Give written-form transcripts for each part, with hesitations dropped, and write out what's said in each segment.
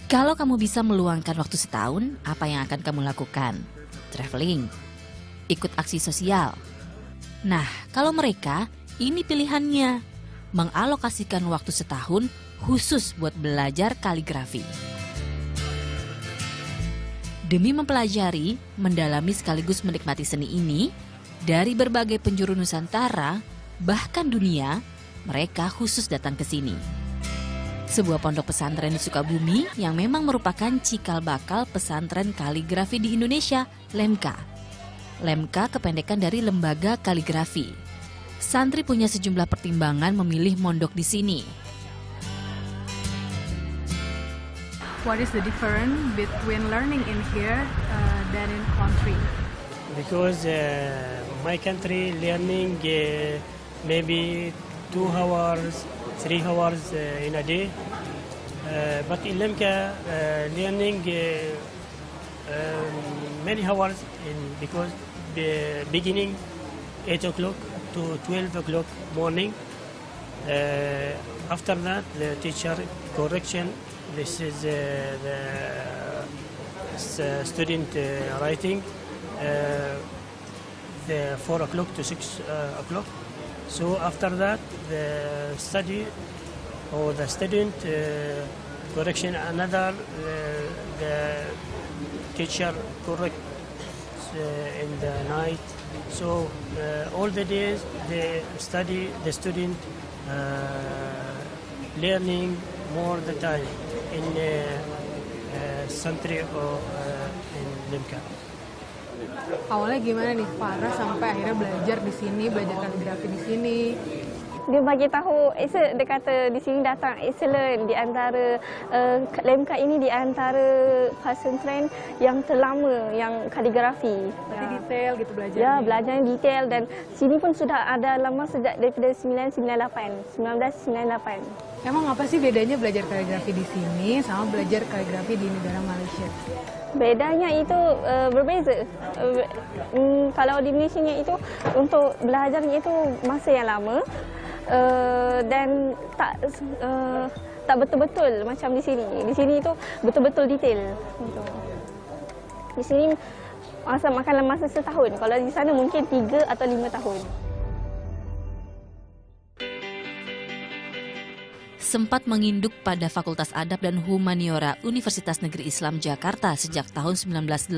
Kalau kamu bisa meluangkan waktu setahun, apa yang akan kamu lakukan? Traveling, ikut aksi sosial. Nah, kalau mereka, ini pilihannya. Mengalokasikan waktu setahun khusus buat belajar kaligrafi. Demi mempelajari, mendalami sekaligus menikmati seni ini, dari berbagai penjuru Nusantara, bahkan dunia, mereka khusus datang ke sini. Sebuah pondok pesantren di Sukabumi yang memang merupakan cikal bakal pesantren kaligrafi di Indonesia, LEMKA. LEMKA kependekan dari Lembaga Kaligrafi. Santri punya sejumlah pertimbangan memilih mondok di sini. What is the difference between learning in here than in country? Because my country learning maybe 2 hours, 3 hours in a day, but in Lemka learning many hours because the beginning 8 o'clock to 12 o'clock morning. After that the teacher correction. This is the student writing the 4 o'clock to 6 o'clock. So after that, the study or the student correction another, the teacher correct in the night. So all the days they study, the student learning more the time in Santri or in Lemka. Awalnya gimana nih Farah sampai akhirnya belajar di sini, belajar kaligrafi di sini? Dia bagi tahu, dia kata di sini datang excellent di antara Lemka ini di antara pesantren yang terlama yang kaligrafi. Berarti detail gitu belajarnya. Ya, belajarnya detail dan sini pun sudah ada lama sejak daripada 1998. Emang apa sih bedanya belajar kaligrafi di sini sama belajar kaligrafi di negara Malaysia? Bedanya itu berbeza. Kalau di Malaysia itu untuk belajarnya itu masa yang lama dan tak betul-betul macam di sini. Di sini itu betul-betul detail. Di sini makanlah masa setahun. Kalau di sana mungkin 3 atau 5 tahun. Sempat menginduk pada Fakultas Adab dan Humaniora Universitas Negeri Islam Jakarta sejak tahun 1985,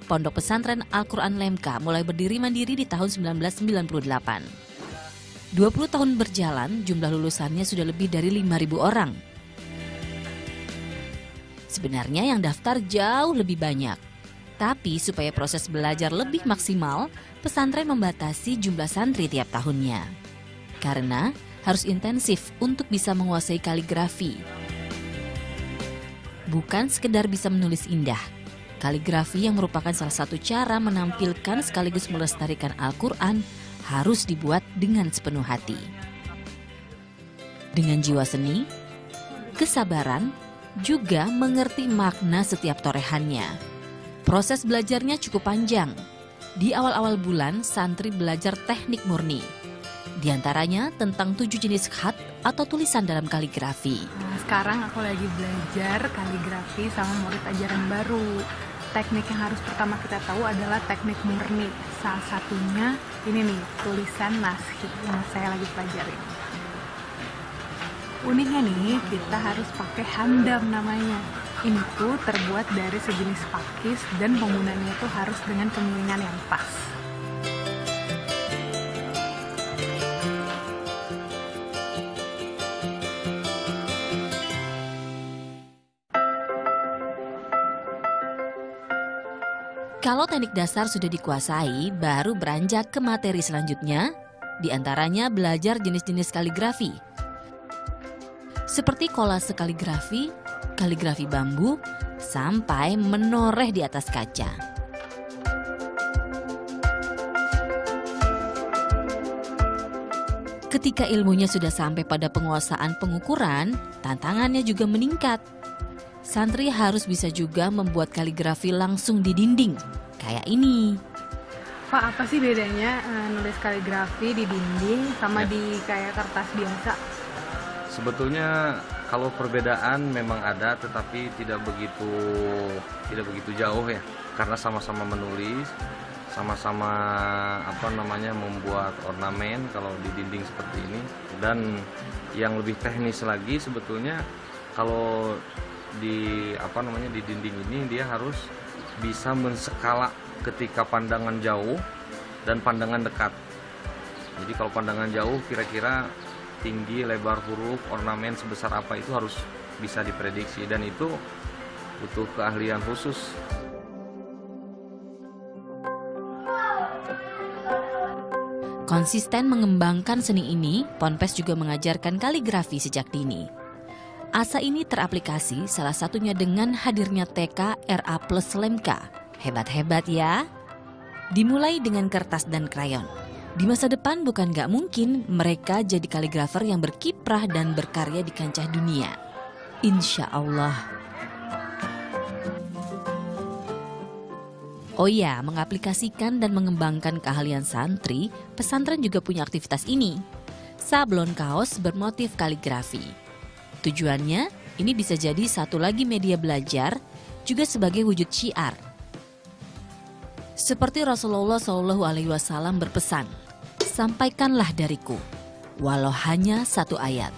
Pondok Pesantren Al-Quran LEMKA mulai berdiri mandiri di tahun 1998. 20 tahun berjalan, jumlah lulusannya sudah lebih dari 5.000 orang. Sebenarnya yang daftar jauh lebih banyak. Tapi supaya proses belajar lebih maksimal, pesantren membatasi jumlah santri tiap tahunnya. Karena harus intensif untuk bisa menguasai kaligrafi. Bukan sekedar bisa menulis indah, kaligrafi yang merupakan salah satu cara menampilkan sekaligus melestarikan Al-Quran harus dibuat dengan sepenuh hati. Dengan jiwa seni, kesabaran, juga mengerti makna setiap torehannya. Proses belajarnya cukup panjang. Di awal-awal bulan, santri belajar teknik murni. Di antaranya tentang 7 jenis khat atau tulisan dalam kaligrafi. Nah, sekarang aku lagi belajar kaligrafi sama murid ajaran baru. Teknik yang harus pertama kita tahu adalah teknik murni. Salah satunya ini nih, tulisan naskih yang saya lagi pelajari. Uniknya nih, kita harus pakai handam namanya. Ini tuh terbuat dari sejenis pakis dan penggunaannya tuh harus dengan kemiringan yang pas. Kalau teknik dasar sudah dikuasai, baru beranjak ke materi selanjutnya, diantaranya belajar jenis-jenis kaligrafi. Seperti kolase kaligrafi, kaligrafi bambu, sampai menoreh di atas kaca. Ketika ilmunya sudah sampai pada penguasaan pengukuran, tantangannya juga meningkat. Santri harus bisa juga membuat kaligrafi langsung di dinding, kayak ini. Pak, apa sih bedanya nulis kaligrafi di dinding sama di kayak kertas biasa? Sebetulnya Kalau perbedaan memang ada, tetapi tidak begitu jauh ya, karena sama-sama menulis, sama-sama membuat ornamen kalau di dinding seperti ini. Dan yang lebih teknis lagi sebetulnya kalau di dinding ini dia harus bisa menskala ketika pandangan jauh dan pandangan dekat. Jadi kalau pandangan jauh kira-kira tinggi, lebar huruf, ornamen sebesar apa itu harus bisa diprediksi, dan itu butuh keahlian khusus. Konsisten mengembangkan seni ini, Ponpes juga mengajarkan kaligrafi sejak dini. Asa ini teraplikasi salah satunya dengan hadirnya TK RA Plus Lemka. Hebat-hebat ya. Dimulai dengan kertas dan krayon. Di masa depan bukan gak mungkin mereka jadi kaligrafer yang berkiprah dan berkarya di kancah dunia. Insya Allah. Oh ya, mengaplikasikan dan mengembangkan keahlian santri, pesantren juga punya aktivitas ini. Sablon kaos bermotif kaligrafi. Tujuannya, ini bisa jadi satu lagi media belajar, juga sebagai wujud syiar. Seperti Rasulullah SAW berpesan, sampaikanlah dariku, walau hanya satu ayat.